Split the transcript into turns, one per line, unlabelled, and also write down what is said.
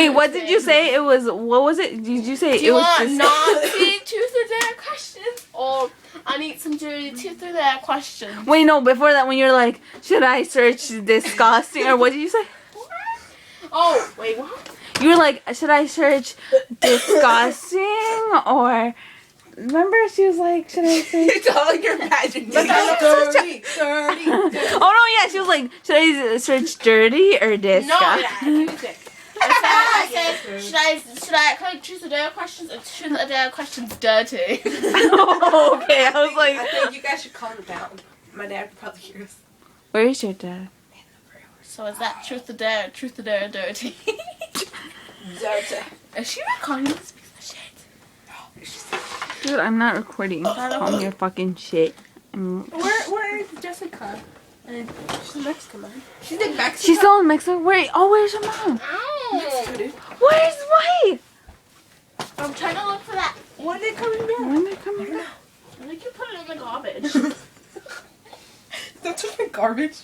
Wait, what did you say? It was, what was it? Did you say
Do you
it was
want
just...
nasty truth or dare questions, or I need some dirty truth or dare questions?
Wait, no, before that, when you're like, should I search disgusting, or what did you say?
Oh, wait, what?
You were like, should I search disgusting, or... Remember, she was like, should I search...
It's all like your imagination.
Dirty.
Oh, no, yeah, she was like, should I search dirty or
No,
disgusting?
music. I said, should I collect truth or dare questions, or truth or dare questions dirty?
Oh, okay, I was
I
like,
think you guys should calm down. My dad would probably hear us.
where is your dad?
So is that truth or dare dirty?
Dirty.
Is she recording this piece of shit?
Dude, I'm not recording. Call me a fucking shit.
Where is Jessica? She's in Mexico, man. She's in Mexico.
She's still in Mexico? Wait, oh, where's your mom?
Ow!
Where's White?
I'm trying to look for that.
When are they coming back?
When they coming back?
I think you put it in the garbage.
That's just garbage.